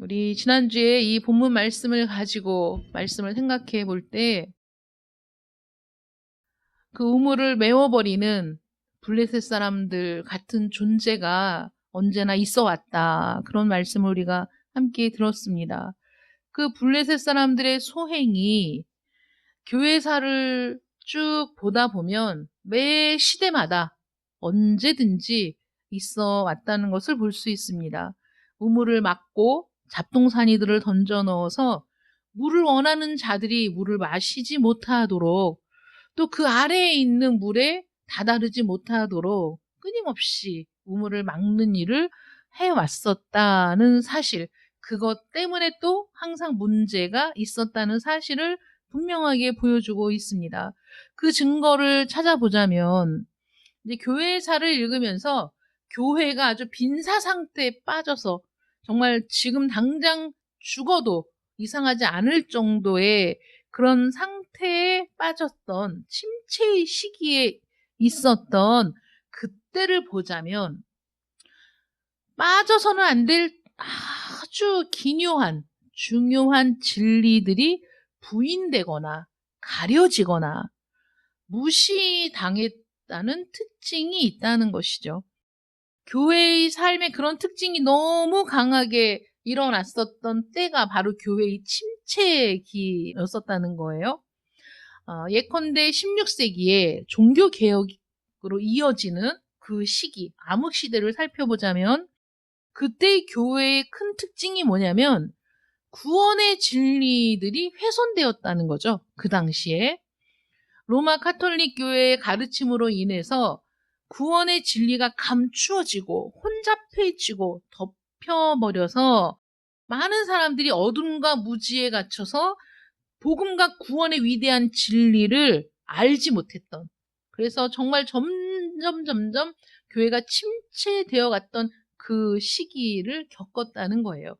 우리 지난주에 이 본문 말씀을 가지고 말씀을 생각해 볼 때 그 우물을 메워버리는 블레셋 사람들 같은 존재가 언제나 있어 왔다. 그런 말씀을 우리가 함께 들었습니다. 그 블레셋 사람들의 소행이 교회사를 쭉 보다 보면 매 시대마다 언제든지 있어 왔다는 것을 볼 수 있습니다. 우물을 막고 잡동사니들을 던져 넣어서 물을 원하는 자들이 물을 마시지 못하도록, 또 그 아래에 있는 물에 다다르지 못하도록 끊임없이 우물을 막는 일을 해왔었다는 사실, 그것 때문에 또 항상 문제가 있었다는 사실을 분명하게 보여주고 있습니다. 그 증거를 찾아보자면 이제 교회사를 읽으면서 교회가 아주 빈사 상태에 빠져서 정말 지금 당장 죽어도 이상하지 않을 정도의 그런 상태에 빠졌던 침체의 시기에 있었던 그때를 보자면 빠져서는 안 될 아주 기묘한 중요한 진리들이 부인되거나 가려지거나 무시당했다는 특징이 있다는 것이죠. 교회의 삶에 그런 특징이 너무 강하게 일어났었던 때가 바로 교회의 침체기였었다는 거예요. 예컨대 16세기에 종교개혁으로 이어지는 그 시기, 암흑시대를 살펴보자면 그때의 교회의 큰 특징이 뭐냐면 구원의 진리들이 훼손되었다는 거죠. 그 당시에 로마 카톨릭 교회의 가르침으로 인해서 구원의 진리가 감추어지고 혼잡해지고 덮여버려서 많은 사람들이 어둠과 무지에 갇혀서 복음과 구원의 위대한 진리를 알지 못했던, 그래서 정말 점점 교회가 침체되어 갔던 그 시기를 겪었다는 거예요.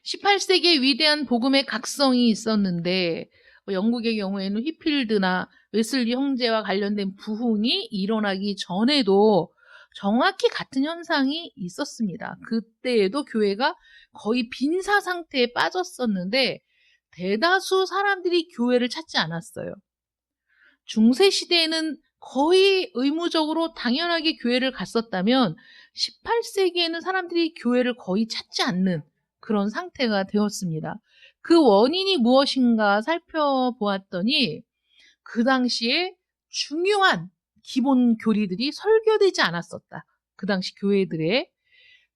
18세기에 위대한 복음의 각성이 있었는데 영국의 경우에는 휘필드나 웨슬리 형제와 관련된 부흥이 일어나기 전에도 정확히 같은 현상이 있었습니다. 그때에도 교회가 거의 빈사 상태에 빠졌었는데 대다수 사람들이 교회를 찾지 않았어요. 중세시대에는 거의 의무적으로 당연하게 교회를 갔었다면 18세기에는 사람들이 교회를 거의 찾지 않는 그런 상태가 되었습니다. 그 원인이 무엇인가 살펴보았더니 그 당시에 중요한 기본 교리들이 설교되지 않았었다. 그 당시 교회들의.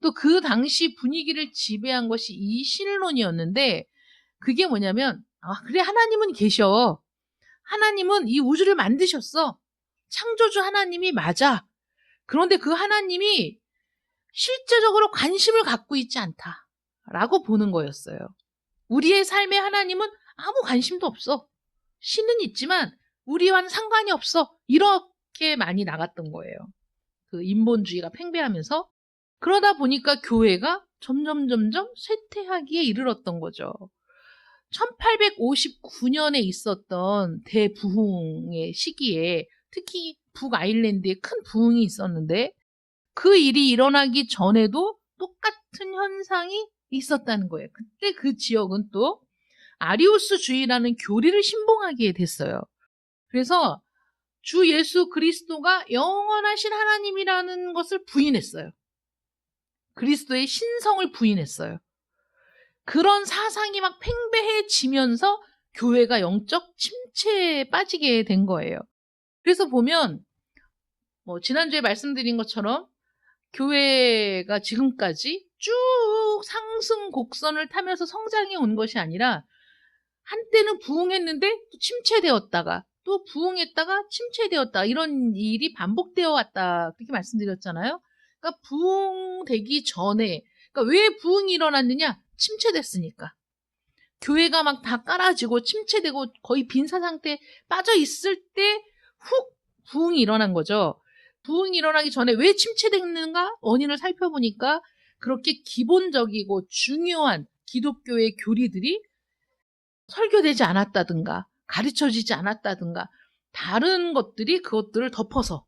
또 그 당시 분위기를 지배한 것이 이 신론이었는데, 그게 뭐냐면 그래, 하나님은 계셔. 하나님은 이 우주를 만드셨어. 창조주 하나님이 맞아. 그런데 그 하나님이 실제적으로 관심을 갖고 있지 않다라고 보는 거였어요. 우리의 삶에 하나님은 아무 관심도 없어. 신은 있지만 우리와는 상관이 없어. 이렇게 많이 나갔던 거예요. 그 인본주의가 팽배하면서. 그러다 보니까 교회가 점점 쇠퇴하기에 이르렀던 거죠. 1859년에 있었던 대부흥의 시기에 특히 북아일랜드에 큰 부흥이 있었는데 그 일이 일어나기 전에도 똑같은 현상이 있었다는 거예요. 그때 그 지역은 또 아리우스주의라는 교리를 신봉하게 됐어요. 그래서 주 예수 그리스도가 영원하신 하나님이라는 것을 부인했어요. 그리스도의 신성을 부인했어요. 그런 사상이 막 팽배해지면서 교회가 영적 침체에 빠지게 된 거예요. 그래서 보면 지난주에 말씀드린 것처럼 교회가 지금까지 쭉 상승 곡선을 타면서 성장해 온 것이 아니라 한때는 부흥했는데 또 침체되었다가 또 부흥했다가 침체되었다, 이런 일이 반복되어 왔다, 그렇게 말씀드렸잖아요. 그러니까 부흥되기 전에, 그러니까 왜 부흥이 일어났느냐? 침체됐으니까. 교회가 막 다 깔아지고 침체되고 거의 빈사 상태에 빠져 있을 때 훅 부흥이 일어난 거죠. 부흥이 일어나기 전에 왜 침체됐는가? 원인을 살펴보니까 그렇게 기본적이고 중요한 기독교의 교리들이 설교되지 않았다든가 가르쳐지지 않았다든가 다른 것들이 그것들을 덮어서,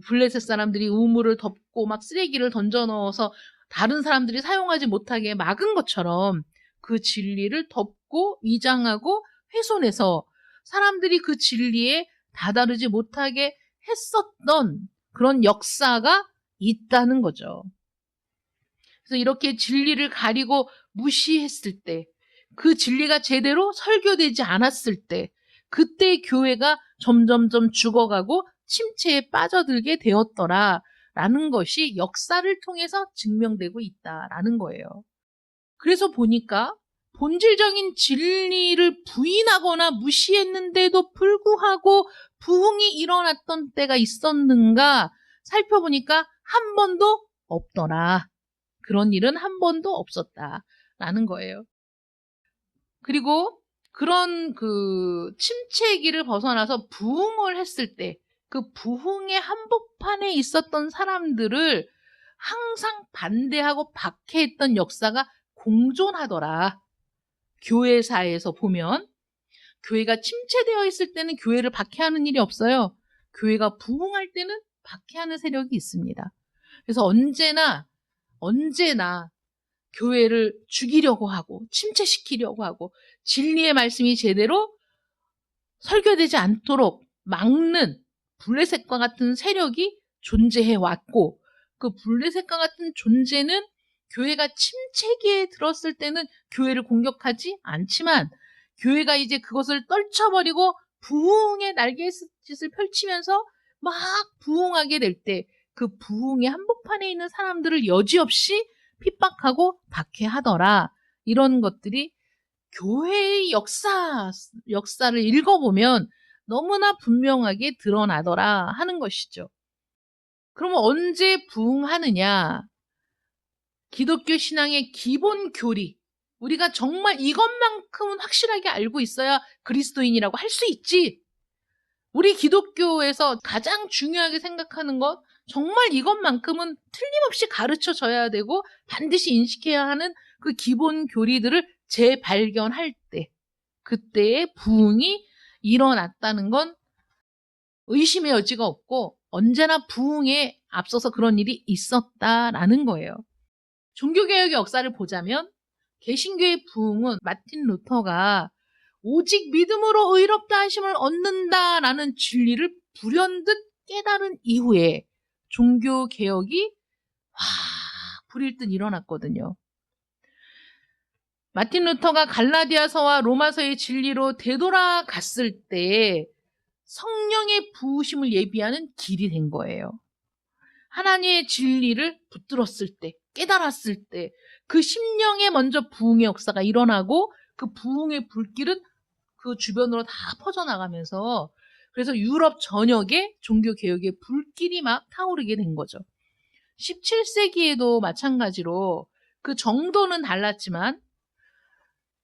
블레셋 사람들이 우물을 덮고 막 쓰레기를 던져 넣어서 다른 사람들이 사용하지 못하게 막은 것처럼 그 진리를 덮고 위장하고 훼손해서 사람들이 그 진리에 다다르지 못하게 했었던 그런 역사가 있다는 거죠. 그래서 이렇게 진리를 가리고 무시했을 때, 그 진리가 제대로 설교되지 않았을 때, 그때 교회가 점점점 죽어가고 침체에 빠져들게 되었더라라는 것이 역사를 통해서 증명되고 있다라는 거예요. 그래서 보니까 본질적인 진리를 부인하거나 무시했는데도 불구하고 부흥이 일어났던 때가 있었는가 살펴보니까 한 번도 없더라. 그런 일은 한 번도 없었다라는 거예요. 그리고 그런 그 침체기를 벗어나서 부흥을 했을 때 그 부흥의 한복판에 있었던 사람들을 항상 반대하고 박해했던 역사가 공존하더라. 교회사에서 보면 교회가 침체되어 있을 때는 교회를 박해하는 일이 없어요. 교회가 부흥할 때는 박해하는 세력이 있습니다. 그래서 언제나 교회를 죽이려고 하고 침체시키려고 하고 진리의 말씀이 제대로 설교되지 않도록 막는 블레셋과 같은 세력이 존재해 왔고, 그 블레셋과 같은 존재는 교회가 침체기에 들었을 때는 교회를 공격하지 않지만 교회가 이제 그것을 떨쳐버리고 부흥의 날갯짓을 펼치면서 막 부흥하게 될 때 그 부흥의 한복판에 있는 사람들을 여지없이 핍박하고 박해하더라. 이런 것들이 교회의 역사를 읽어보면 너무나 분명하게 드러나더라 하는 것이죠. 그러면 언제 부흥하느냐? 기독교 신앙의 기본 교리, 우리가 정말 이것만큼은 확실하게 알고 있어야 그리스도인이라고 할 수 있지. 우리 기독교에서 가장 중요하게 생각하는 것, 정말 이것만큼은 틀림없이 가르쳐져야 되고 반드시 인식해야 하는 그 기본 교리들을 재발견할 때, 그때의 부흥이 일어났다는 건 의심의 여지가 없고 언제나 부흥에 앞서서 그런 일이 있었다라는 거예요. 종교개혁의 역사를 보자면 개신교의 부흥은 마틴 루터가 오직 믿음으로 의롭다 하심을 얻는다라는 진리를 불현듯 깨달은 이후에 종교개혁이 불일 듯 일어났거든요. 마틴 루터가 갈라디아서와 로마서의 진리로 되돌아갔을 때 성령의 부으심을 예비하는 길이 된 거예요. 하나님의 진리를 붙들었을 때, 깨달았을 때 그 심령에 먼저 부흥의 역사가 일어나고 그 부흥의 불길은 그 주변으로 다 퍼져나가면서 그래서 유럽 전역에 종교개혁의 불길이 막 타오르게 된 거죠. 17세기에도 마찬가지로 그 정도는 달랐지만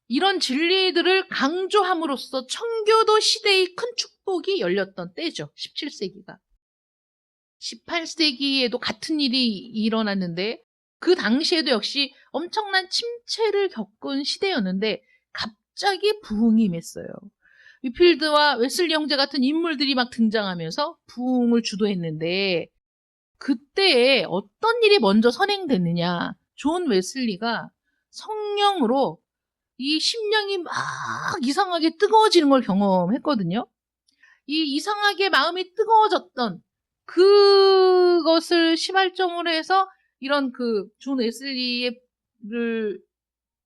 이런 진리들을 강조함으로써 청교도 시대의 큰 축복이 열렸던 때죠. 17세기가. 18세기에도 같은 일이 일어났는데 그 당시에도 역시 엄청난 침체를 겪은 시대였는데 갑자기 부흥이 임했어요. 위필드와 웨슬리 형제 같은 인물들이 막 등장하면서 부흥을 주도했는데 그때에 어떤 일이 먼저 선행됐느냐. 존 웨슬리가 성령으로 이 심령이 막 이상하게 뜨거워지는 걸 경험했거든요. 이 이상하게 마음이 뜨거워졌던 그것을 시발점으로 해서 이런 그 존 웨슬리를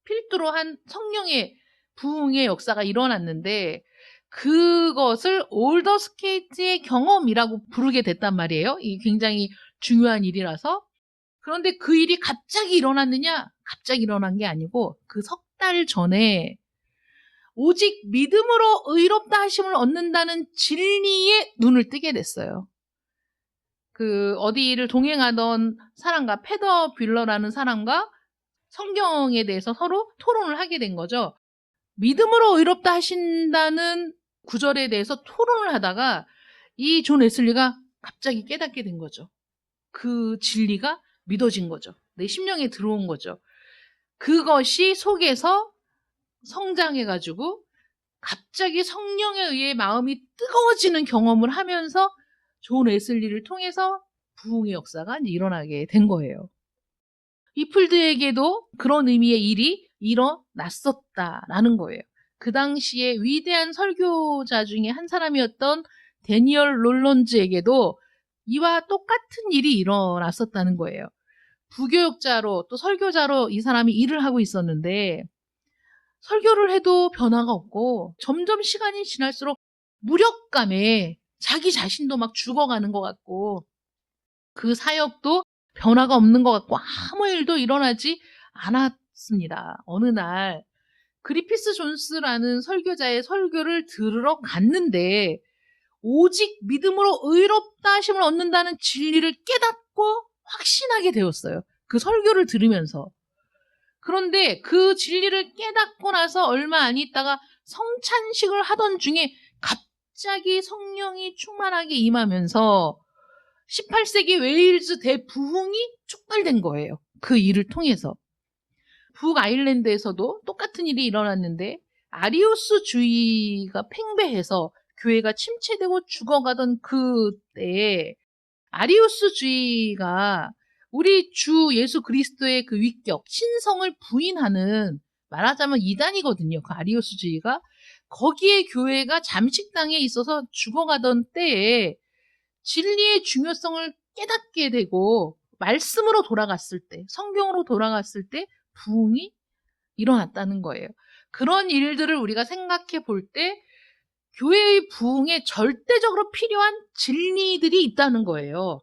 필두로 한 성령의 부흥의 역사가 일어났는데 그것을 올더 스케이트의 경험이라고 부르게 됐단 말이에요. 이 굉장히 중요한 일이라서. 그런데 그 일이 갑자기 일어났느냐? 갑자기 일어난 게 아니고 그 석 달 전에 오직 믿음으로 의롭다 하심을 얻는다는 진리에 눈을 뜨게 됐어요. 그 어디를 동행하던 사람과 페더 뷰러라는 사람과 성경에 대해서 서로 토론을 하게 된 거죠. 믿음으로 의롭다 하신다는 구절에 대해서 토론을 하다가 이 존 웨슬리가 갑자기 깨닫게 된 거죠. 그 진리가 믿어진 거죠. 내 심령에 들어온 거죠. 그것이 속에서 성장해가지고 갑자기 성령에 의해 마음이 뜨거워지는 경험을 하면서 존 웨슬리를 통해서 부흥의 역사가 일어나게 된 거예요. 위필드에게도 그런 의미의 일이 일어났었다라는 거예요. 그 당시에 위대한 설교자 중에 한 사람이었던 데니얼 롤런즈에게도 이와 똑같은 일이 일어났었다는 거예요. 부교육자로 또 설교자로 이 사람이 일을 하고 있었는데 설교를 해도 변화가 없고 점점 시간이 지날수록 무력감에 자기 자신도 막 죽어가는 것 같고 그 사역도 변화가 없는 것 같고 아무 일도 일어나지 않았습니다. 어느 날 그리피스 존스라는 설교자의 설교를 들으러 갔는데 오직 믿음으로 의롭다 하심을 얻는다는 진리를 깨닫고 확신하게 되었어요. 그 설교를 들으면서. 그런데 그 진리를 깨닫고 나서 얼마 안 있다가 성찬식을 하던 중에 갑자기 성령이 충만하게 임하면서 18세기 웨일즈 대부흥이 촉발된 거예요. 그 일을 통해서. 북아일랜드에서도 똑같은 일이 일어났는데 아리우스주의가 팽배해서 교회가 침체되고 죽어가던 그때에 아리우스주의가 우리 주 예수 그리스도의 그 위격, 신성을 부인하는 말하자면 이단이거든요. 그 아리우스주의가. 거기에 교회가 잠식당에 있어서 죽어가던 때에 진리의 중요성을 깨닫게 되고 말씀으로 돌아갔을 때, 성경으로 돌아갔을 때 부흥이 일어났다는 거예요. 그런 일들을 우리가 생각해 볼 때 교회의 부흥에 절대적으로 필요한 진리들이 있다는 거예요.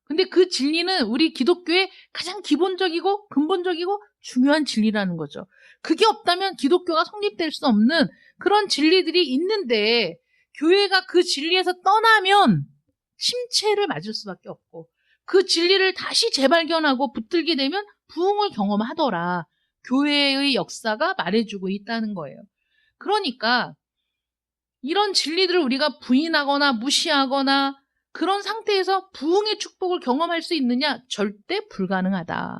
근데 그 진리는 우리 기독교의 가장 기본적이고 근본적이고 중요한 진리라는 거죠. 그게 없다면 기독교가 성립될 수 없는 그런 진리들이 있는데 교회가 그 진리에서 떠나면 침체를 맞을 수밖에 없고 그 진리를 다시 재발견하고 붙들게 되면 부흥을 경험하더라. 교회의 역사가 말해주고 있다는 거예요. 그러니까 이런 진리들을 우리가 부인하거나 무시하거나 그런 상태에서 부흥의 축복을 경험할 수 있느냐? 절대 불가능하다.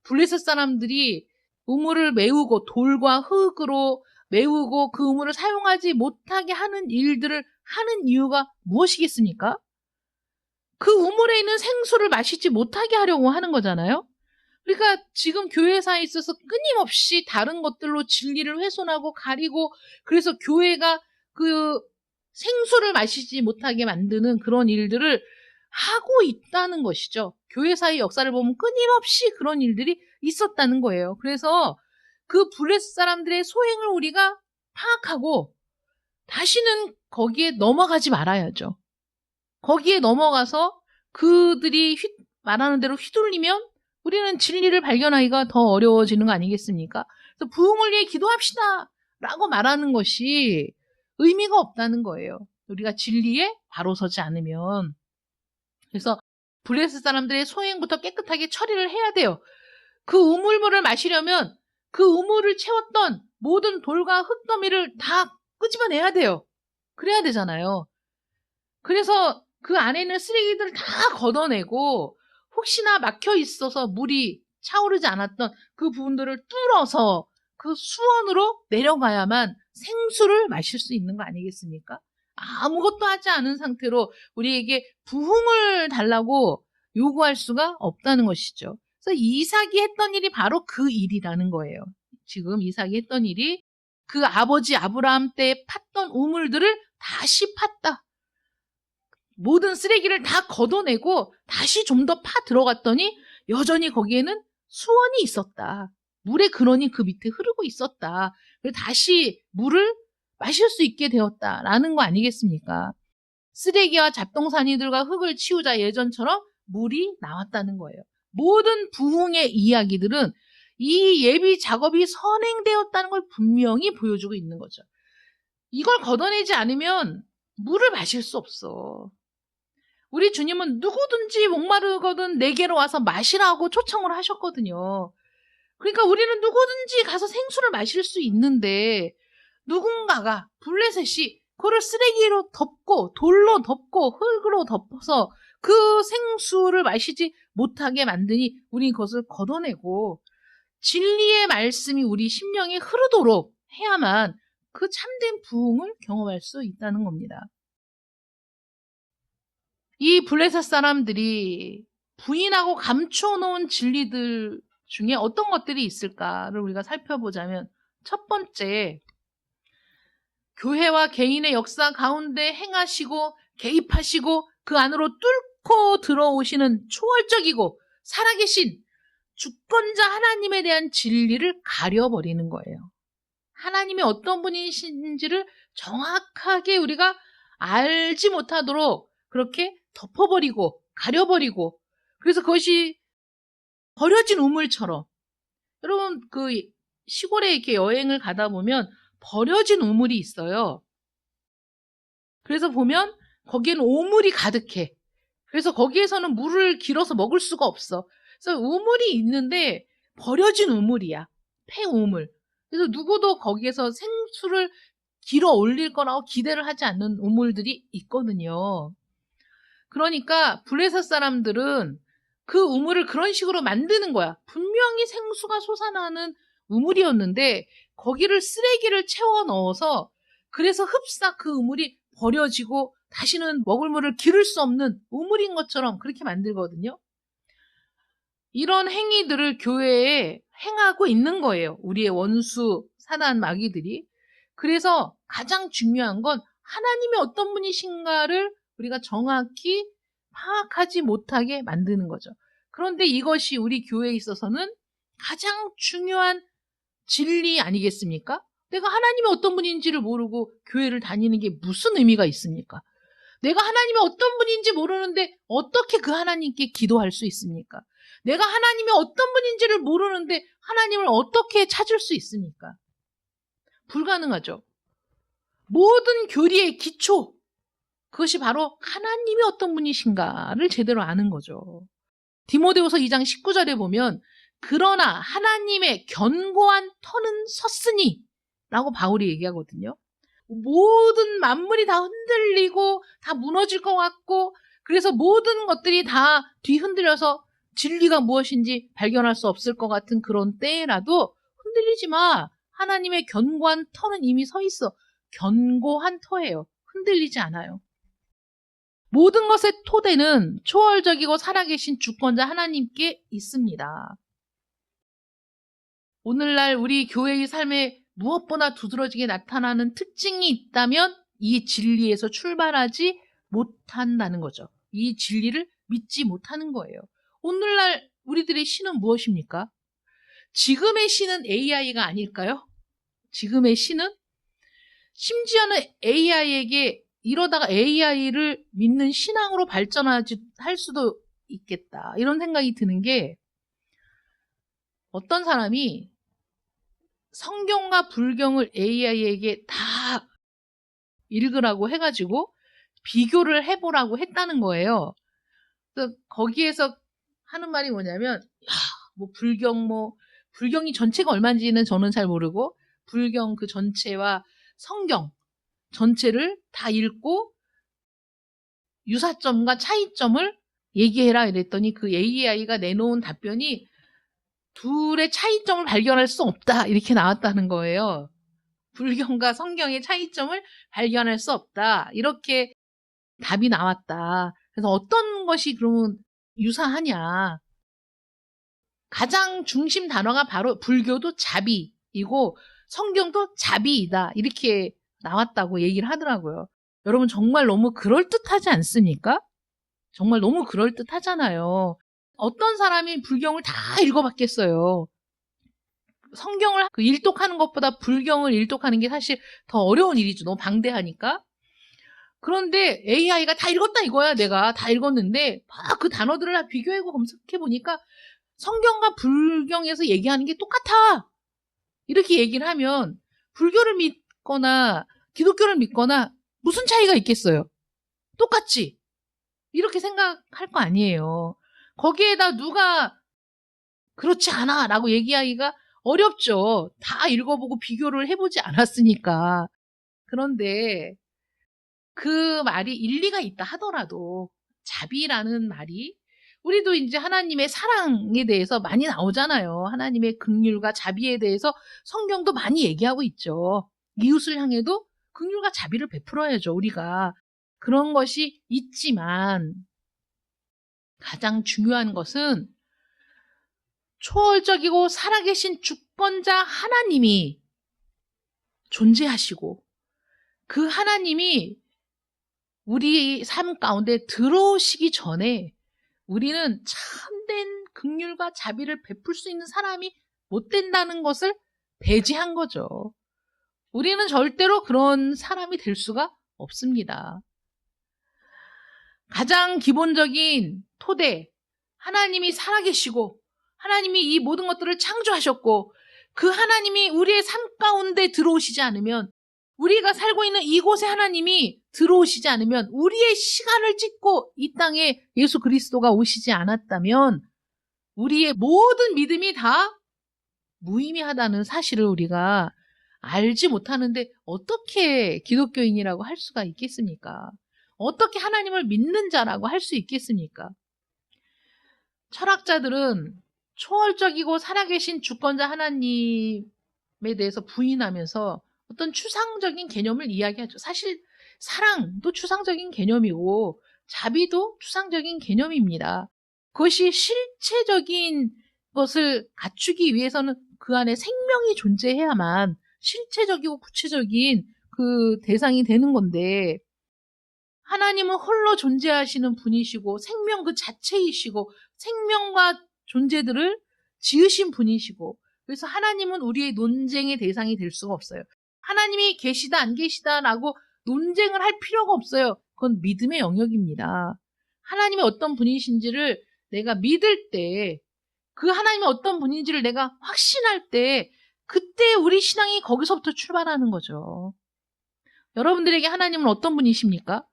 블레셋 사람들이 우물을 메우고 돌과 흙으로 메우고 그 우물을 사용하지 못하게 하는 일들을 하는 이유가 무엇이겠습니까? 그 우물에 있는 생수를 마시지 못하게 하려고 하는 거잖아요. 그러니까 지금 교회사에 있어서 끊임없이 다른 것들로 진리를 훼손하고 가리고 그래서 교회가 그 생수를 마시지 못하게 만드는 그런 일들을 하고 있다는 것이죠. 교회사의 역사를 보면 끊임없이 그런 일들이 있었다는 거예요. 그래서 그 블레셋 사람들의 소행을 우리가 파악하고 다시는 거기에 넘어가지 말아야죠. 거기에 넘어가서 그들이 말하는 대로 휘둘리면 우리는 진리를 발견하기가 더 어려워지는 거 아니겠습니까? 그래서 부흥을 위해 기도합시다 라고 말하는 것이 의미가 없다는 거예요. 우리가 진리에 바로 서지 않으면. 그래서 블레셋 사람들의 소행부터 깨끗하게 처리를 해야 돼요. 그 우물물을 마시려면 그 우물을 채웠던 모든 돌과 흙더미를 다 끄집어내야 돼요. 그래야 되잖아요. 그래서 그 안에 있는 쓰레기들을 다 걷어내고 혹시나 막혀 있어서 물이 차오르지 않았던 그 부분들을 뚫어서 그 수원으로 내려가야만 생수를 마실 수 있는 거 아니겠습니까? 아무것도 하지 않은 상태로 우리에게 부흥을 달라고 요구할 수가 없다는 것이죠. 그래서 이삭이 했던 일이 바로 그 일이라는 거예요. 지금 이삭이 했던 일이 그 아버지 아브라함 때 팠던 우물들을 다시 팠다. 모든 쓰레기를 다 걷어내고 다시 좀 더 파 들어갔더니 여전히 거기에는 수원이 있었다. 물의 근원이 그 밑에 흐르고 있었다. 그래서 다시 물을 마실 수 있게 되었다라는 거 아니겠습니까? 쓰레기와 잡동사니들과 흙을 치우자 예전처럼 물이 나왔다는 거예요. 모든 부흥의 이야기들은 이 예비 작업이 선행되었다는 걸 분명히 보여주고 있는 거죠. 이걸 걷어내지 않으면 물을 마실 수 없어. 우리 주님은 누구든지 목마르거든 내게로 와서 마시라고 초청을 하셨거든요. 그러니까 우리는 누구든지 가서 생수를 마실 수 있는데 누군가가 블레셋이 그걸 쓰레기로 덮고 돌로 덮고 흙으로 덮어서 그 생수를 마시지 못하게 만드니 우리는 그것을 걷어내고 진리의 말씀이 우리 심령에 흐르도록 해야만 그 참된 부흥을 경험할 수 있다는 겁니다. 이 블레셋 사람들이 부인하고 감춰놓은 진리들 중에 어떤 것들이 있을까를 우리가 살펴보자면, 첫 번째, 교회와 개인의 역사 가운데 행하시고 개입하시고 그 안으로 뚫고 들어오시는 초월적이고 살아계신 주권자 하나님에 대한 진리를 가려버리는 거예요. 하나님이 어떤 분이신지를 정확하게 우리가 알지 못하도록 그렇게 덮어버리고 가려버리고, 그래서 그것이 버려진 우물처럼, 여러분 그 시골에 이렇게 여행을 가다 보면 버려진 우물이 있어요. 그래서 보면 거기에는 오물이 가득해. 그래서 거기에서는 물을 길어서 먹을 수가 없어. 그래서 우물이 있는데 버려진 우물이야. 폐우물. 그래서 누구도 거기에서 생수를 길어 올릴 거라고 기대를 하지 않는 우물들이 있거든요. 그러니까 블레셋 사람들은 그 우물을 그런 식으로 만드는 거야. 분명히 생수가 솟아나는 우물이었는데 거기를 쓰레기를 채워 넣어서, 그래서 흡사 그 우물이 버려지고 다시는 먹을 물을 기를 수 없는 우물인 것처럼 그렇게 만들거든요. 이런 행위들을 교회에 행하고 있는 거예요. 우리의 원수 사단 마귀들이. 그래서 가장 중요한 건 하나님이 어떤 분이신가를 우리가 정확히 파악하지 못하게 만드는 거죠. 그런데 이것이 우리 교회에 있어서는 가장 중요한 진리 아니겠습니까? 내가 하나님이 어떤 분인지를 모르고 교회를 다니는 게 무슨 의미가 있습니까? 내가 하나님이 어떤 분인지 모르는데 어떻게 그 하나님께 기도할 수 있습니까? 내가 하나님이 어떤 분인지를 모르는데 하나님을 어떻게 찾을 수 있습니까? 불가능하죠. 모든 교리의 기초, 그것이 바로 하나님이 어떤 분이신가를 제대로 아는 거죠. 디모데후서 2장 19절에 보면, 그러나 하나님의 견고한 터는 섰으니 라고 바울이 얘기하거든요. 모든 만물이 다 흔들리고 다 무너질 것 같고, 그래서 모든 것들이 다 뒤흔들려서 진리가 무엇인지 발견할 수 없을 것 같은 그런 때라도 흔들리지 마. 하나님의 견고한 터는 이미 서 있어. 견고한 터예요. 흔들리지 않아요. 모든 것의 토대는 초월적이고 살아계신 주권자 하나님께 있습니다. 오늘날 우리 교회의 삶에 무엇보다 두드러지게 나타나는 특징이 있다면 이 진리에서 출발하지 못한다는 거죠. 이 진리를 믿지 못하는 거예요. 오늘날 우리들의 신은 무엇입니까? 지금의 신은 AI가 아닐까요? 지금의 신은? 심지어는 AI에게 이러다가 AI를 믿는 신앙으로 발전할 수도 있겠다. 이런 생각이 드는 게, 어떤 사람이 성경과 불경을 AI에게 다 읽으라고 해가지고 비교를 해보라고 했다는 거예요. 그래서 거기에서 하는 말이 뭐냐면, 불경이 전체가 얼마인지는 저는 잘 모르고, 불경 그 전체와 성경 전체를 다 읽고 유사점과 차이점을 얘기해라 이랬더니 그 AI가 내놓은 답변이 둘의 차이점을 발견할 수 없다 이렇게 나왔다는 거예요. 불경과 성경의 차이점을 발견할 수 없다 이렇게 답이 나왔다. 그래서 어떤 것이 그러면 유사하냐, 가장 중심 단어가 바로 불교도 자비이고 성경도 자비이다 이렇게 나왔다고 얘기를 하더라고요. 여러분 정말 너무 그럴듯하지 않습니까? 정말 너무 그럴듯하잖아요. 어떤 사람이 불경을 다 읽어봤겠어요. 성경을 일독하는 것보다 불경을 일독하는 게 사실 더 어려운 일이죠. 너무 방대하니까. 그런데 AI가 다 읽었다 이거야. 내가 다 읽었는데 막 그 단어들을 다 비교하고 검색해보니까 성경과 불경에서 얘기하는 게 똑같아. 이렇게 얘기를 하면 불교를 믿거나 기독교를 믿거나 무슨 차이가 있겠어요? 똑같지? 이렇게 생각할 거 아니에요. 거기에다 누가 그렇지 않아 라고 얘기하기가 어렵죠. 다 읽어보고 비교를 해보지 않았으니까. 그런데 그 말이 일리가 있다 하더라도, 자비라는 말이 우리도 이제 하나님의 사랑에 대해서 많이 나오잖아요. 하나님의 긍휼과 자비에 대해서 성경도 많이 얘기하고 있죠. 이웃을 향해도 긍휼과 자비를 베풀어야죠, 우리가. 그런 것이 있지만 가장 중요한 것은 초월적이고 살아계신 주권자 하나님이 존재하시고 그 하나님이 우리 삶 가운데 들어오시기 전에 우리는 참된 긍휼과 자비를 베풀 수 있는 사람이 못 된다는 것을 배제한 거죠. 우리는 절대로 그런 사람이 될 수가 없습니다. 가장 기본적인 토대, 하나님이 살아계시고 하나님이 이 모든 것들을 창조하셨고 그 하나님이 우리의 삶 가운데 들어오시지 않으면, 우리가 살고 있는 이곳에 하나님이 들어오시지 않으면, 우리의 시간을 찢고 이 땅에 예수 그리스도가 오시지 않았다면 우리의 모든 믿음이 다 무의미하다는 사실을 우리가 알지 못하는데 어떻게 기독교인이라고 할 수가 있겠습니까? 어떻게 하나님을 믿는 자라고 할 수 있겠습니까? 철학자들은 초월적이고 살아계신 주권자 하나님에 대해서 부인하면서 어떤 추상적인 개념을 이야기하죠. 사실 사랑도 추상적인 개념이고 자비도 추상적인 개념입니다. 그것이 실체적인 것을 갖추기 위해서는 그 안에 생명이 존재해야만 실체적이고 구체적인 그 대상이 되는 건데, 하나님은 홀로 존재하시는 분이시고 생명 그 자체이시고 생명과 존재들을 지으신 분이시고, 그래서 하나님은 우리의 논쟁의 대상이 될 수가 없어요. 하나님이 계시다 안 계시다라고 논쟁을 할 필요가 없어요. 그건 믿음의 영역입니다. 하나님이 어떤 분이신지를 내가 믿을 때, 그 하나님이 어떤 분인지를 내가 확신할 때, 그때 우리 신앙이 거기서부터 출발하는 거죠. 여러분들에게 하나님은 어떤 분이십니까?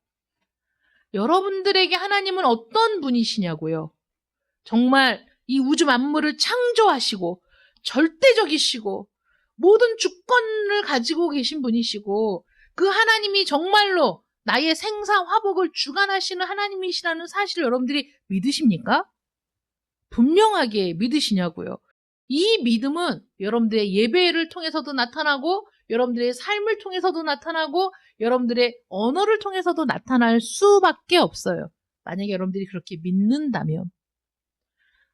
여러분들에게 하나님은 어떤 분이시냐고요? 정말 이 우주 만물을 창조하시고 절대적이시고 모든 주권을 가지고 계신 분이시고, 그 하나님이 정말로 나의 생사 화복을 주관하시는 하나님이시라는 사실을 여러분들이 믿으십니까? 분명하게 믿으시냐고요. 이 믿음은 여러분들의 예배를 통해서도 나타나고 여러분들의 삶을 통해서도 나타나고 여러분들의 언어를 통해서도 나타날 수밖에 없어요. 만약에 여러분들이 그렇게 믿는다면,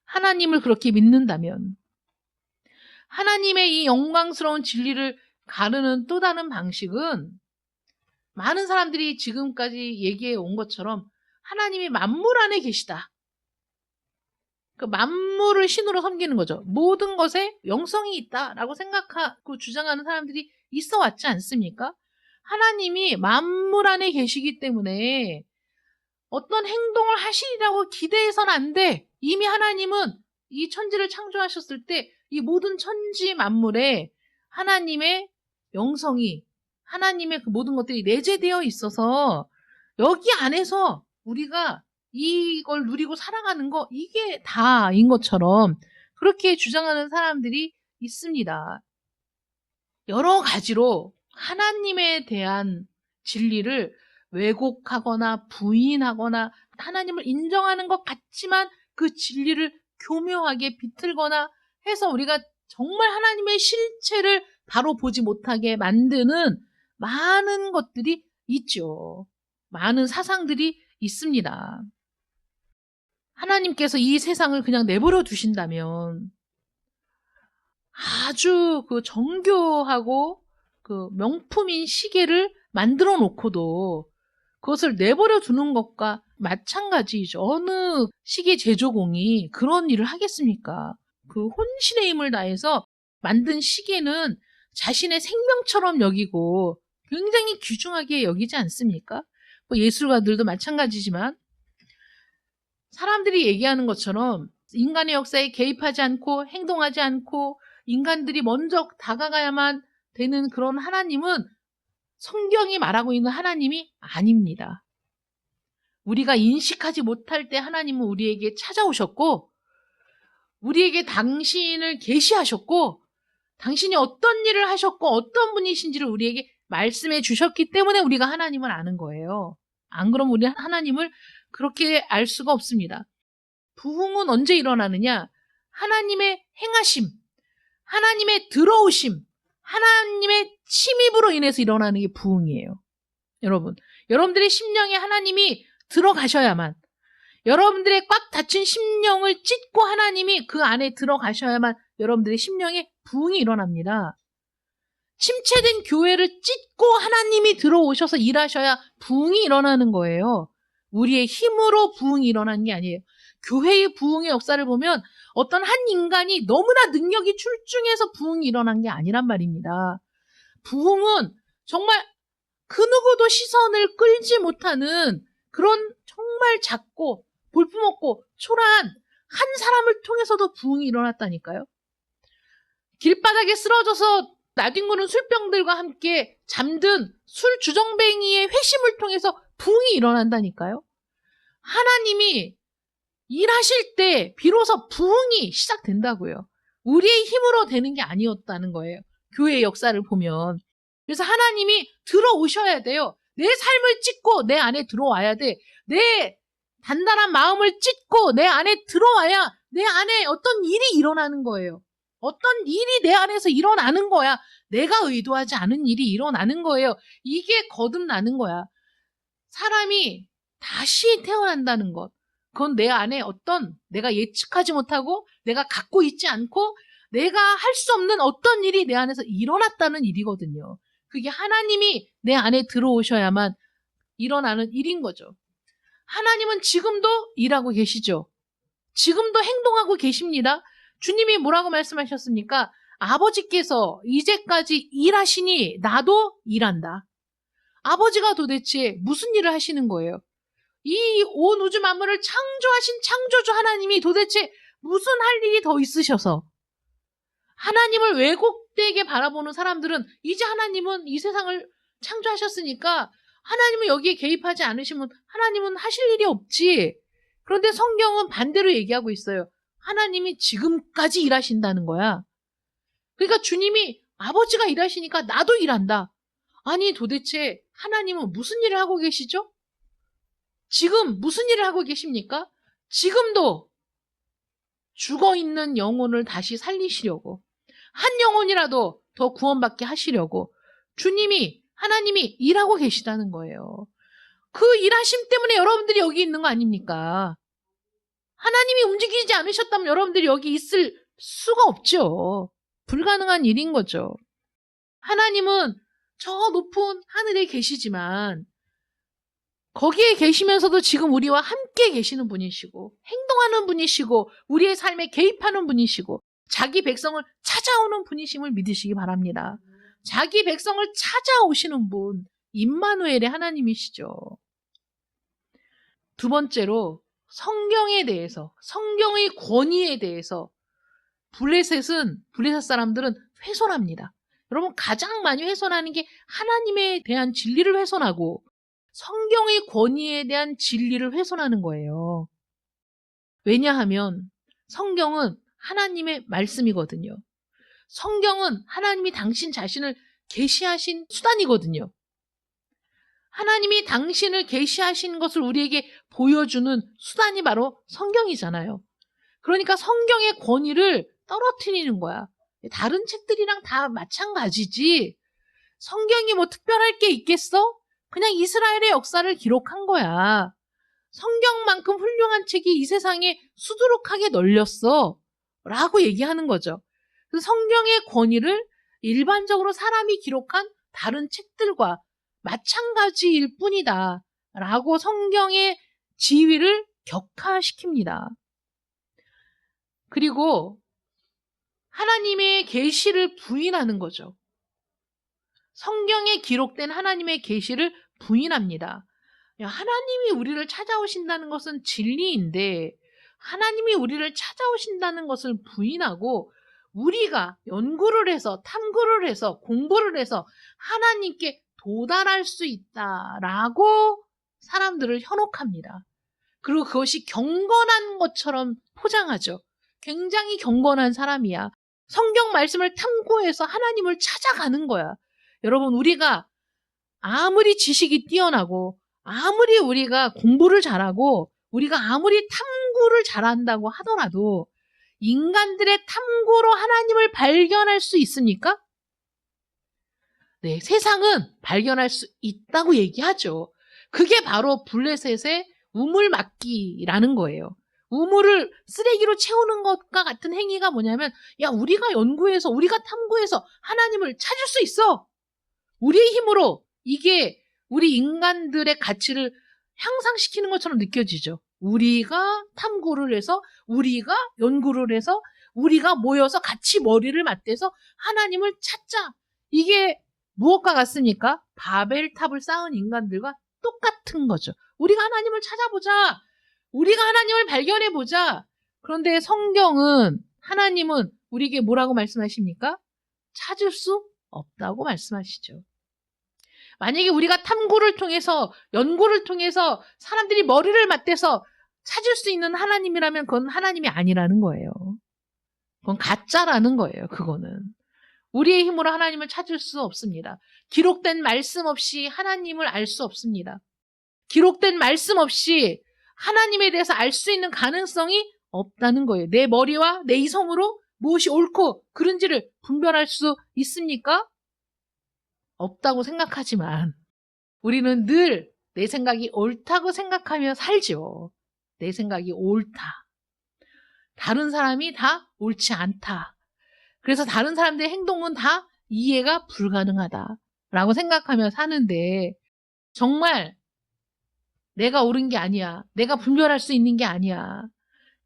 하나님을 그렇게 믿는다면, 하나님의 이 영광스러운 진리를 가르는 또 다른 방식은 많은 사람들이 지금까지 얘기해 온 것처럼 하나님이 만물 안에 계시다. 그 만물을 신으로 섬기는 거죠. 모든 것에 영성이 있다라고 생각하고 주장하는 사람들이 있어 왔지 않습니까? 하나님이 만물 안에 계시기 때문에 어떤 행동을 하시리라고 기대해서는 안 돼. 이미 하나님은 이 천지를 창조하셨을 때 이 모든 천지 만물에 하나님의 영성이, 하나님의 그 모든 것들이 내재되어 있어서 여기 안에서 우리가 이걸 누리고 살아가는 거, 이게 다인 것처럼 그렇게 주장하는 사람들이 있습니다. 여러 가지로 하나님에 대한 진리를 왜곡하거나 부인하거나 하나님을 인정하는 것 같지만 그 진리를 교묘하게 비틀거나 해서 우리가 정말 하나님의 실체를 바로 보지 못하게 만드는 많은 것들이 있죠. 많은 사상들이 있습니다. 하나님께서 이 세상을 그냥 내버려 두신다면 아주 그 정교하고 그 명품인 시계를 만들어 놓고도 그것을 내버려 두는 것과 마찬가지죠. 어느 시계 제조공이 그런 일을 하겠습니까? 그 혼신의 힘을 다해서 만든 시계는 자신의 생명처럼 여기고 굉장히 귀중하게 여기지 않습니까? 뭐 예술가들도 마찬가지지만, 사람들이 얘기하는 것처럼 인간의 역사에 개입하지 않고 행동하지 않고 인간들이 먼저 다가가야만 되는 그런 하나님은 성경이 말하고 있는 하나님이 아닙니다. 우리가 인식하지 못할 때 하나님은 우리에게 찾아오셨고 우리에게 당신을 계시하셨고 당신이 어떤 일을 하셨고 어떤 분이신지를 우리에게 말씀해 주셨기 때문에 우리가 하나님을 아는 거예요. 안 그러면 우리 하나님을 그렇게 알 수가 없습니다. 부흥은 언제 일어나느냐? 하나님의 행하심, 하나님의 들어오심, 하나님의 침입으로 인해서 일어나는 게 부흥이에요. 여러분, 여러분들의 심령에 하나님이 들어가셔야만, 여러분들의 꽉 닫힌 심령을 찢고 하나님이 그 안에 들어가셔야만 여러분들의 심령에 부흥이 일어납니다. 침체된 교회를 찢고 하나님이 들어오셔서 일하셔야 부흥이 일어나는 거예요. 우리의 힘으로 부흥이 일어나는 게 아니에요. 교회의 부흥의 역사를 보면 어떤 한 인간이 너무나 능력이 출중해서 부흥이 일어난 게 아니란 말입니다. 부흥은 정말 그 누구도 시선을 끌지 못하는 그런 정말 작고 볼품없고 초라한 한 사람을 통해서도 부흥이 일어났다니까요. 길바닥에 쓰러져서 나뒹구는 술병들과 함께 잠든 술 주정뱅이의 회심을 통해서 부흥이 일어난다니까요. 하나님이 일하실 때 비로소 부흥이 시작된다고요. 우리의 힘으로 되는 게 아니었다는 거예요. 교회의 역사를 보면. 그래서 하나님이 들어오셔야 돼요. 내 삶을 찢고 내 안에 들어와야 돼. 내 단단한 마음을 찢고 내 안에 들어와야 내 안에 어떤 일이 일어나는 거예요. 어떤 일이 내 안에서 일어나는 거야. 내가 의도하지 않은 일이 일어나는 거예요. 이게 거듭나는 거야. 사람이 다시 태어난다는 것. 그건 내 안에 어떤 내가 예측하지 못하고 내가 갖고 있지 않고 내가 할 수 없는 어떤 일이 내 안에서 일어났다는 일이거든요. 그게 하나님이 내 안에 들어오셔야만 일어나는 일인 거죠. 하나님은 지금도 일하고 계시죠. 지금도 행동하고 계십니다. 주님이 뭐라고 말씀하셨습니까? 아버지께서 이제까지 일하시니 나도 일한다. 아버지가 도대체 무슨 일을 하시는 거예요? 이 온 우주 만물을 창조하신 창조주 하나님이 도대체 무슨 할 일이 더 있으셔서 하나님을 왜곡되게 바라보는 사람들은 이제 하나님은 이 세상을 창조하셨으니까 하나님은 여기에 개입하지 않으시면 하나님은 하실 일이 없지. 그런데 성경은 반대로 얘기하고 있어요. 하나님이 지금까지 일하신다는 거야. 그러니까 주님이 아버지가 일하시니까 나도 일한다. 아니 도대체 하나님은 무슨 일을 하고 계시죠? 지금 무슨 일을 하고 계십니까? 지금도 죽어있는 영혼을 다시 살리시려고 한 영혼이라도 더 구원받게 하시려고 하나님이 일하고 계시다는 거예요. 그 일하심 때문에 여러분들이 여기 있는 거 아닙니까? 하나님이 움직이지 않으셨다면 여러분들이 여기 있을 수가 없죠. 불가능한 일인 거죠. 하나님은 저 높은 하늘에 계시지만 거기에 계시면서도 지금 우리와 함께 계시는 분이시고 행동하는 분이시고 우리의 삶에 개입하는 분이시고 자기 백성을 찾아오는 분이심을 믿으시기 바랍니다. 자기 백성을 찾아오시는 분 임마누엘의 하나님이시죠. 두 번째로 성경에 대해서 성경의 권위에 대해서 블레셋 사람들은 훼손합니다. 여러분 가장 많이 훼손하는 게 하나님에 대한 진리를 훼손하고 성경의 권위에 대한 진리를 훼손하는 거예요. 왜냐하면 성경은 하나님의 말씀이거든요. 성경은 하나님이 당신 자신을 계시하신 수단이거든요. 하나님이 당신을 계시하신 것을 우리에게 보여주는 수단이 바로 성경이잖아요. 그러니까 성경의 권위를 떨어뜨리는 거야. 다른 책들이랑 다 마찬가지지. 성경이 뭐 특별할 게 있겠어? 그냥 이스라엘의 역사를 기록한 거야. 성경만큼 훌륭한 책이 이 세상에 수두룩하게 널렸어. 라고 얘기하는 거죠. 그래서 성경의 권위를 일반적으로 사람이 기록한 다른 책들과 마찬가지일 뿐이다. 라고 성경의 지위를 격하시킵니다. 그리고 하나님의 계시를 부인하는 거죠. 성경에 기록된 하나님의 계시를 부인합니다. 하나님이 우리를 찾아오신다는 것은 진리인데 하나님이 우리를 찾아오신다는 것을 부인하고 우리가 연구를 해서 탐구를 해서 공부를 해서 하나님께 도달할 수 있다라고 사람들을 현혹합니다. 그리고 그것이 경건한 것처럼 포장하죠. 굉장히 경건한 사람이야. 성경 말씀을 탐구해서 하나님을 찾아가는 거야. 여러분 우리가 아무리 지식이 뛰어나고 아무리 우리가 공부를 잘하고 우리가 아무리 탐구를 잘한다고 하더라도 인간들의 탐구로 하나님을 발견할 수 있습니까? 네, 세상은 발견할 수 있다고 얘기하죠. 그게 바로 블레셋의 우물 막기라는 거예요. 우물을 쓰레기로 채우는 것과 같은 행위가 뭐냐면, 야, 우리가 연구해서, 우리가 탐구해서 하나님을 찾을 수 있어. 우리의 힘으로. 이게 우리 인간들의 가치를 향상시키는 것처럼 느껴지죠. 우리가 탐구를 해서, 우리가 연구를 해서, 우리가 모여서 같이 머리를 맞대서 하나님을 찾자. 이게 무엇과 같습니까? 바벨탑을 쌓은 인간들과 똑같은 거죠. 우리가 하나님을 찾아보자. 우리가 하나님을 발견해보자. 그런데 성경은, 하나님은 우리에게 뭐라고 말씀하십니까? 찾을 수 없다고 말씀하시죠. 만약에 우리가 탐구를 통해서, 연구를 통해서 사람들이 머리를 맞대서 찾을 수 있는 하나님이라면 그건 하나님이 아니라는 거예요. 그건 가짜라는 거예요. 그거는. 우리의 힘으로 하나님을 찾을 수 없습니다. 기록된 말씀 없이 하나님을 알 수 없습니다. 기록된 말씀 없이 하나님에 대해서 알 수 있는 가능성이 없다는 거예요. 내 머리와 내 이성으로 무엇이 옳고 그른지를 분별할 수 있습니까? 없다고 생각하지만 우리는 늘 내 생각이 옳다고 생각하며 살죠. 내 생각이 옳다. 다른 사람이 다 옳지 않다. 그래서 다른 사람들의 행동은 다 이해가 불가능하다라고 생각하며 사는데, 정말 내가 옳은 게 아니야. 내가 분별할 수 있는 게 아니야.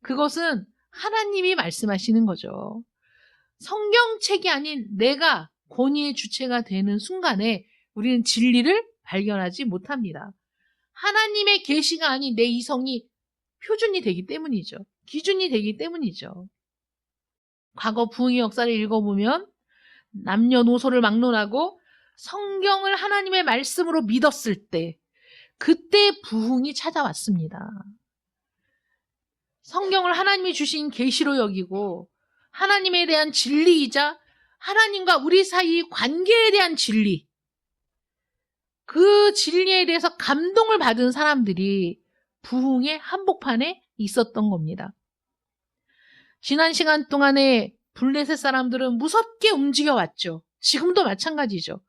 그것은 하나님이 말씀하시는 거죠. 성경책이 아닌 내가 권위의 주체가 되는 순간에 우리는 진리를 발견하지 못합니다. 하나님의 계시가 아닌 내 이성이 표준이 되기 때문이죠. 기준이 되기 때문이죠. 과거 부흥의 역사를 읽어보면 남녀노소를 막론하고 성경을 하나님의 말씀으로 믿었을 때, 그때 부흥이 찾아왔습니다. 성경을 하나님이 주신 계시로 여기고 하나님에 대한 진리이자 하나님과 우리 사이 관계에 대한 진리, 그 진리에 대해서 감동을 받은 사람들이 부흥의 한복판에 있었던 겁니다. 지난 시간 동안에 블레셋 사람들은 무섭게 움직여왔죠. 지금도 마찬가지죠.